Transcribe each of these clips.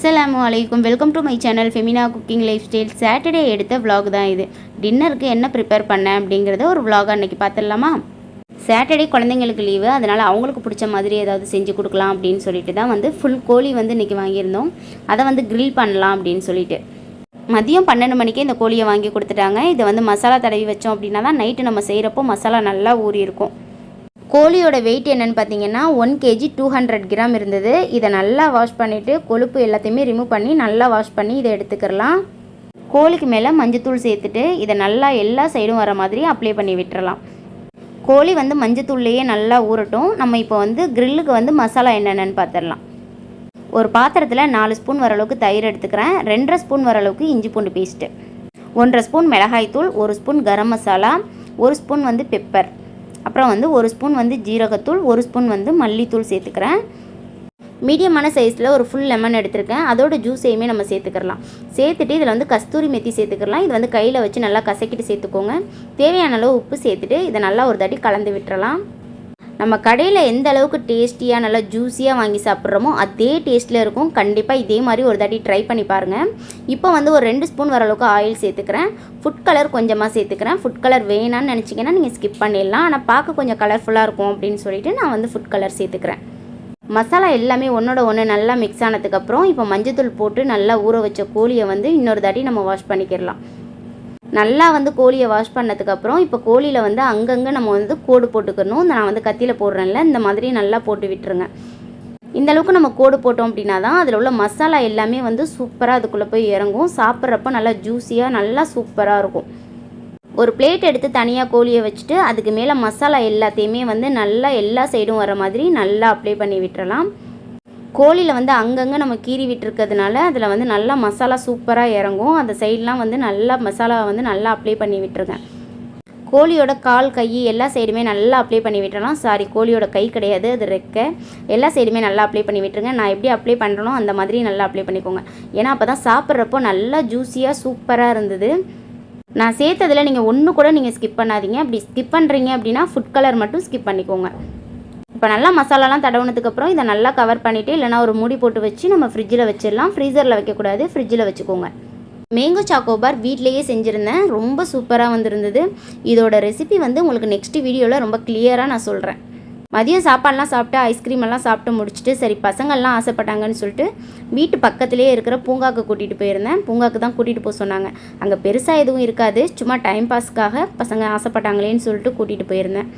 அஸ்ஸலாமு அலைக்கும். Welcome to my channel Femina cooking life style. Saturday எடுத்த vlog தான் இது. டின்னருக்கு என்ன ப்ரிப்பேர் பண்ணேன் அப்படிங்கிறத ஒரு vlog அன்றைக்கி பார்த்துடலாமா? சாட்டர்டே குழந்தைங்களுக்கு லீவு, அதனால் அவங்களுக்கு பிடிச்ச மாதிரி ஏதாவது செஞ்சு கொடுக்கலாம் அப்படின்னு சொல்லிட்டு தான் ஃபுல் கோழி இன்றைக்கி வாங்கியிருந்தோம். அதை கிரில் பண்ணலாம் அப்படின்னு சொல்லிட்டு மதியம் 12 மணிக்கே இந்த கோழியை வாங்கி கொடுத்துட்டாங்க. இதை மசாலா தடவி வச்சோம் அப்படின்னா தான் நைட்டு நம்ம செய்கிறப்போ மசாலா நல்லா ஊறி இருக்கும். கோழியோட வெயிட் என்னென்னு பார்த்தீங்கன்னா 1 kg 200 கிராம் இருந்தது. இதை நல்லா வாஷ் பண்ணிவிட்டு கொழுப்பு எல்லாத்தையுமே ரிமூவ் பண்ணி நல்லா வாஷ் பண்ணி இதை எடுத்துக்கிறலாம். கோழிக்கு மேலே மஞ்சத்தூள் சேர்த்துட்டு இதை நல்லா எல்லா சைடும் வர மாதிரி அப்ளை பண்ணி விட்டுறலாம். கோழி மஞ்சத்தூள்லேயே நல்லா ஊறட்டும். நம்ம இப்போ கிரில்லுக்கு மசாலா என்னென்னு பார்த்துடலாம். ஒரு பாத்திரத்தில் 4 ஸ்பூன் வர அளவுக்கு தயிர் எடுத்துக்கிறேன். 2.5 ஸ்பூன் வர அளவுக்கு இஞ்சி பூண்டு பேஸ்ட்டு, 1.5 ஸ்பூன் மிளகாய்த்தூள், 1 spoon garam masala, 1 spoon pepper, அப்புறம் 1 ஸ்பூன் ஜீரகத்தூள், 1 ஸ்பூன் மல்லித்தூள் சேர்த்துக்கிறேன். மீடியமான சைஸில் ஒரு ஃபுல் லெமன் எடுத்துருக்கேன். அதோட ஜூஸையுமே நம்ம சேர்த்துக்கலாம். சேர்த்துட்டு இதில் கஸ்தூரி மெத்தி சேர்த்துக்கலாம். இது கையில் வச்சு நல்லா கசக்கிட்டு சேர்த்துக்கோங்க. தேவையான அளவு உப்பு சேர்த்துட்டு இதை நல்லா ஒரு தாட்டி கலந்து விட்டுறலாம். நம்ம கடையில் எந்த அளவுக்கு டேஸ்டியாக நல்லா ஜூஸியாக வாங்கி சாப்பிட்றோமோ அதே டேஸ்ட்டில் இருக்கும். கண்டிப்பாக இதே மாதிரி ஒரு தாட்டி ட்ரை பண்ணி பாருங்கள். இப்போ ஒரு 2 ஸ்பூன் வர அளவுக்கு ஆயில் சேர்த்துக்கிறேன். ஃபுட் கலர் கொஞ்சமாக சேர்த்துக்கிறேன். ஃபுட் கலர் வேணான்னு நினச்சிங்கன்னா நீங்கள் ஸ்கிப் பண்ணிடலாம். ஆனால் பார்க்க கொஞ்சம் கலர்ஃபுல்லாக இருக்கும் அப்படின்னு சொல்லிட்டு நான் ஃபுட் கலர் சேர்த்துக்கிறேன். மசாலா எல்லாமே ஒன்றோட ஒன்று நல்லா மிக்ஸ் ஆனதுக்கப்புறம் இப்போ மஞ்சத்தூள் போட்டு நல்லா ஊற வச்ச கோழியை இன்னொரு தாட்டி நம்ம வாஷ் பண்ணிக்கிடலாம். நல்லா கோழியை வாஷ் பண்ணதுக்கப்புறம் இப்போ கோழியில் அங்கங்கே நம்ம கோடு போட்டுக்கணும். நான் கத்தியில் போடுறேன்ல, இந்த மாதிரி நல்லா போட்டு விட்டுருங்க. இந்தளவுக்கு நம்ம கோடு போட்டோம் அப்படின்னா தான் அதில் உள்ள மசாலா எல்லாமே சூப்பராக அதுக்குள்ளே போய் இறங்கும். சாப்பிட்றப்ப நல்லா ஜூஸியாக நல்லா சூப்பராக இருக்கும். ஒரு பிளேட் எடுத்து தனியாக கோழியை வச்சுட்டு அதுக்கு மேலே மசாலா எல்லாத்தையுமே நல்லா எல்லா சைடும் வர மாதிரி நல்லா அப்ளை பண்ணி விட்டுறலாம். கோழியில் அங்கங்கே நம்ம கீறி விட்டுருக்கிறதுனால அதில் நல்லா மசாலா சூப்பராக இறங்கும். அந்த சைட்லாம் நல்லா மசாலா நல்லா அப்ளை பண்ணி விட்டுருங்க. கோழியோட கால் கை எல்லா சைடுமே நல்லா அப்ளை பண்ணி விட்டுறலாம். சாரி, கோழியோட கை கிடையாது, அது ரெக்கை. எல்லா சைடுமே நல்லா அப்ளை பண்ணி விட்டுருங்க. நான் எப்படி அப்ளை பண்ணுறனோ அந்த மாதிரி நல்லா அப்ளை பண்ணிக்கோங்க. ஏன்னா அப்போ தான் சாப்பிட்றப்போ நல்லா ஜூஸியாக சூப்பராக இருந்தது. நான் சேர்த்ததில் நீங்கள் ஒன்று கூட நீங்கள் ஸ்கிப் பண்ணாதீங்க. அப்படி ஸ்கிப் பண்ணுறீங்க அப்படின்னா ஃபுட் கலர் மட்டும் ஸ்கிப் பண்ணிக்கோங்க. இப்போ நல்லா மசாலாலாம் தடவுனதுக்கப்புறம் இதை நல்லா கவர் பண்ணிவிட்டு இல்லைனா ஒரு மூடி போட்டு வச்சு நம்ம ஃப்ரிட்ஜில் வச்சிடலாம். ஃப்ரீசரில் வைக்கக்கூடாது, ஃப்ரிட்ஜில் வச்சுக்கோங்க. மேங்கோ சாக்கோபார் வீட்டிலேயே செஞ்சுருந்தேன். ரொம்ப சூப்பராக இருந்தது. இதோட ரெசிபி உங்களுக்கு நெக்ஸ்ட் வீடியோவில் ரொம்ப கிளியராக நான் சொல்கிறேன். மதியம் சாப்பாடெலாம் சாப்பிட்டு ஐஸ்கிரீம் எல்லாம் சாப்பிட்டு முடிச்சுட்டு சரி பசங்கள்லாம் ஆசைப்பட்டாங்கன்னு சொல்லிட்டு வீட்டு பக்கத்துலேயே இருக்கிற பூங்காவுக்கு கூட்டிகிட்டு போயிருந்தேன். பூங்காவுக்கு தான் கூட்டிகிட்டு போக சொன்னாங்க. அங்கே பெருசாக எதுவும் இருக்காது, சும்மா டைம் பாஸ்க்காக பசங்க ஆசைப்பட்டாங்களேன்னு சொல்லிட்டு கூட்டிகிட்டு போயிருந்தேன்.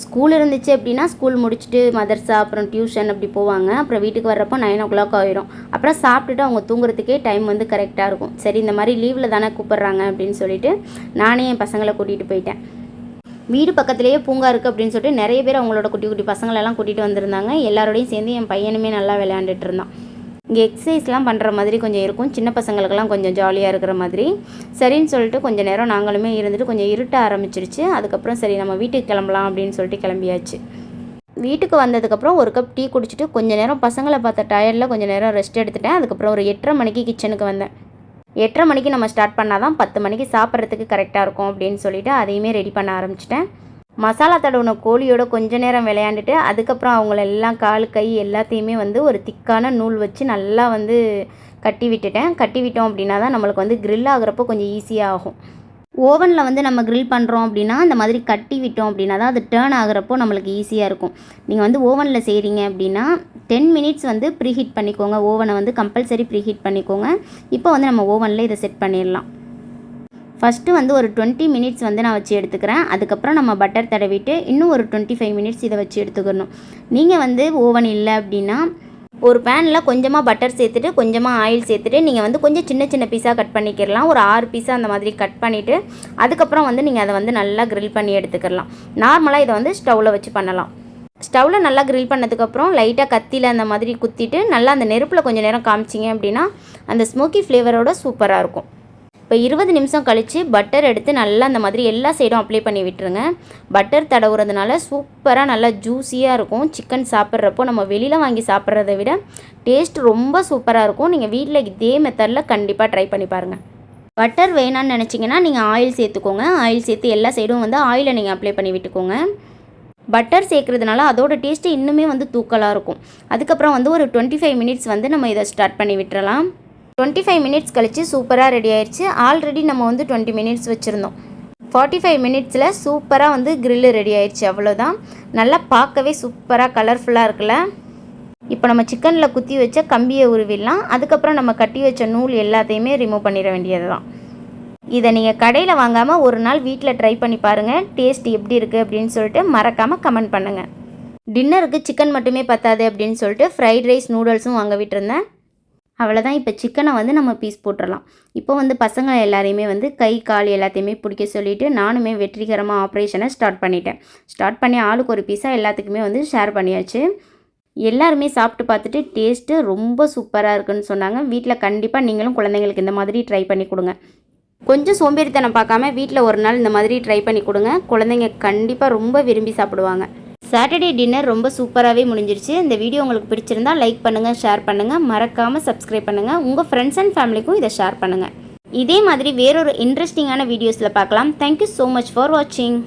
ஸ்கூல் இருந்துச்சு அப்படின்னா ஸ்கூல் முடிச்சுட்டு மதர்ஸா அப்புறம் டியூஷன் அப்படி போவாங்க. அப்புறம் வீட்டுக்கு வர்றப்போ 9 o'clock ஆகிடும். அப்புறம் சாப்பிட்டுட்டு அவங்க தூங்குறதுக்கே டைம் கரெக்டாக இருக்கும். சரி இந்த மாதிரி லீவில் தானே கூப்பிட்றாங்க அப்படின்னு சொல்லிட்டு நானே என் பசங்களை கூட்டிகிட்டு போயிட்டேன். வீடு பக்கத்துலேயே பூங்கா இருக்குது அப்படின்னு சொல்லிட்டு நிறைய பேர் அவங்களோட குட்டி குட்டி பசங்களெல்லாம் கூட்டிகிட்டு வந்திருந்தாங்க. எல்லாரோடையும் சேர்ந்து என் பையனுமே நல்லா விளையாண்டுட்டு இருந்தான். இங்கே எக்ஸசைஸ்லாம் பண்ணுற மாதிரி கொஞ்சம் இருக்கும். சின்ன பசங்களுக்கெல்லாம் கொஞ்சம் ஜாலியாக இருக்கிற மாதிரி. சரின்னு சொல்லிட்டு கொஞ்சம் நேரம் நாங்களுமே இருந்துட்டு கொஞ்சம் இருட்ட ஆரம்பிச்சிருச்சு. அதுக்கப்புறம் சரி நம்ம வீட்டுக்கு கிளம்பலாம் அப்படின்னு சொல்லிட்டு கிளம்பியாச்சு. வீட்டுக்கு வந்ததுக்கப்புறம் ஒரு கப் டீ குடிச்சிட்டு கொஞ்சம் நேரம் பசங்களை பார்த்த டயர்டில் கொஞ்சம் நேரம் ரெஸ்ட் எடுத்துட்டேன். அதுக்கப்புறம் ஒரு 8:30 மணிக்கு கிச்சனுக்கு வந்தேன். 8:30 மணிக்கு நம்ம ஸ்டார்ட் பண்ணால் தான் 10 மணிக்கு சாப்பிட்றதுக்கு கரெக்டாக இருக்கும் அப்படின்னு சொல்லிட்டு அதையுமே ரெடி பண்ண ஆரம்பிச்சிட்டேன். மசாலா தடவுன கோழியோட கொஞ்ச நேரம் விளையாண்டுட்டு அதுக்கப்புறம் அவங்களெல்லாம் கால் கை எல்லாத்தையுமே ஒரு திக்கான நூல் வச்சு நல்லா கட்டி விட்டுட்டேன். கட்டி விட்டோம் அப்படின்னா தான் நம்மளுக்கு கிரில் ஆகிறப்போ கொஞ்சம் ஈஸியாக ஆகும். ஓவனில் நம்ம கிரில் பண்ணுறோம் அப்படின்னா அந்த மாதிரி கட்டி விட்டோம் அப்படின்னா தான் அது டேர்ன் ஆகிறப்போ நம்மளுக்கு ஈஸியாக இருக்கும். நீங்கள் ஓவனில் செய்கிறீங்க அப்படின்னா 10 மினிட்ஸ் ப்ரீஹீட் பண்ணிக்கோங்க. ஓவனை கம்பல்சரி ப்ரீஹீட் பண்ணிக்கோங்க. இப்போ நம்ம ஓவனில் இதை செட் பண்ணிடலாம். ஃபஸ்ட்டு ஒரு 20 மினிட்ஸ் நான் வச்சு எடுத்துக்கிறேன். அதுக்கப்புறம் நம்ம பட்டர் தடவிட்டு இன்னும் ஒரு 25 மினிட்ஸ் இதை வச்சு எடுத்துக்கணும். நீங்கள் ஓவன் இல்லை அப்படின்னா ஒரு பேனில் கொஞ்சமாக பட்டர் சேர்த்துட்டு கொஞ்சமாக ஆயில் சேர்த்துட்டு நீங்கள் கொஞ்சம் சின்ன சின்ன பீஸாக கட் பண்ணிக்கிறலாம். ஒரு 6 பீஸாக அந்த மாதிரி கட் பண்ணிவிட்டு அதுக்கப்புறம் நீங்கள் அதை நல்லா கிரில் பண்ணி எடுத்துக்கலாம். நார்மலாக இதை ஸ்டவ்வில் வச்சு பண்ணலாம். ஸ்டவ்வில் நல்லா கிரில் பண்ணதுக்கப்புறம் லைட்டாக கத்தியில் அந்த மாதிரி குத்திட்டு நல்லா அந்த நெருப்பில் கொஞ்சம் நேரம் காமிச்சிங்க அப்படின்னா அந்த ஸ்மோக்கி ஃப்ளேவரோட சூப்பராக இருக்கும். இப்போ 20 நிமிஷம் கழித்து பட்டர் எடுத்து நல்லா அந்த மாதிரி எல்லா சைடும் அப்ளை பண்ணி விட்டுருங்க. பட்டர் தடவுறதுனால சூப்பராக நல்லா ஜூஸியாக இருக்கும். சிக்கன் சாப்பிட்றப்போ நம்ம வெளியில் வாங்கி சாப்பிட்றத விட டேஸ்ட் ரொம்ப சூப்பராக இருக்கும். நீங்கள் வீட்டில் இதே மெத்தடில் கண்டிப்பாக ட்ரை பண்ணி பாருங்கள். பட்டர் வேணான்னு நினச்சிங்கன்னா நீங்கள் ஆயில் சேர்த்துக்கோங்க. ஆயில் சேர்த்து எல்லா சைடும் ஆயிலை நீங்கள் அப்ளை பண்ணி விட்டுக்கோங்க. பட்டர் சேர்க்குறதுனால அதோட டேஸ்ட்டு இன்னுமே வந்து தூக்கலாக இருக்கும். அதுக்கப்புறம் வந்து ஒரு 25 மினிட்ஸ் வந்து நம்ம இதை ஸ்டார்ட் பண்ணி விட்டுறலாம். 25 மினிட்ஸ் கழித்து சூப்பராக ரெடி ஆயிடுச்சு. ஆல்ரெடி நம்ம வந்து 20 மினிட்ஸ் வச்சுருந்தோம். 45 மினிட்ஸில் சூப்பராக வந்து கிரில்லு ரெடி ஆயிடுச்சு. அவ்வளோதான். நல்லா பார்க்கவே சூப்பராக கலர்ஃபுல்லாக இருக்குல்ல. இப்போ நம்ம சிக்கனில் குத்தி வச்ச கம்பியை உருவிடலாம். அதுக்கப்புறம் நம்ம கட்டி வச்ச நூல் எல்லாத்தையுமே ரிமூவ் பண்ணிட வேண்டியது தான். இதை நீங்கள் கடையில் வாங்காமல் ஒரு நாள் வீட்டில் ட்ரை பண்ணி பாருங்கள். டேஸ்ட் எப்படி இருக்குது அப்படின்னு சொல்லிட்டு மறக்காமல் கமெண்ட் பண்ணுங்கள். டின்னருக்கு சிக்கன் மட்டுமே பத்தாது அப்படின்னு சொல்லிட்டு ஃப்ரைட் ரைஸ் நூடுல்ஸும் வாங்க விட்டுருந்தேன். அவ்வளோதான். இப்போ சிக்கனை வந்து நம்ம பீஸ் போட்டுடலாம். இப்போ வந்து பசங்க எல்லாரையுமே வந்து கை கால் எல்லாத்தையுமே பிடிக்க சொல்லிவிட்டு நானுமே வெற்றிகரமாக ஆப்ரேஷனை ஸ்டார்ட் பண்ணிட்டேன். ஸ்டார்ட் பண்ணி ஆளுக்கு ஒரு பீஸாக எல்லாத்துக்குமே வந்து ஷேர் பண்ணியாச்சு. எல்லாருமே சாப்பிட்டு பார்த்துட்டு டேஸ்ட்டு ரொம்ப சூப்பராக இருக்குன்னு சொன்னாங்க. வீட்டில் கண்டிப்பாக நீங்களும் குழந்தைங்களுக்கு இந்த மாதிரி ட்ரை பண்ணி கொடுங்க. கொஞ்சம் சோம்பேறித்தனம் பார்க்காம வீட்டில் ஒரு நாள் இந்த மாதிரி ட்ரை பண்ணி கொடுங்க. குழந்தைங்க கண்டிப்பாக ரொம்ப விரும்பி சாப்பிடுவாங்க. சாட்டர்டே டின்னர் ரொம்ப சூப்பராகவே முடிஞ்சிருச்சு. இந்த வீடியோ உங்களுக்கு பிடிச்சிருந்தா லைக் பண்ணுங்கள், ஷேர் பண்ணுங்கள், மறக்காமல் சப்ஸ்கிரைப் பண்ணுங்கள். உங்கள் ஃப்ரெண்ட்ஸ் அண்ட் ஃபேமிலிக்கும் இதை ஷேர் பண்ணுங்கள். இதே மாதிரி வேறொரு இன்ட்ரெஸ்டிங்கான வீடியோஸில் பார்க்கலாம். தேங்க்யூ ஸோ மச் ஃபார் வாட்சிங்.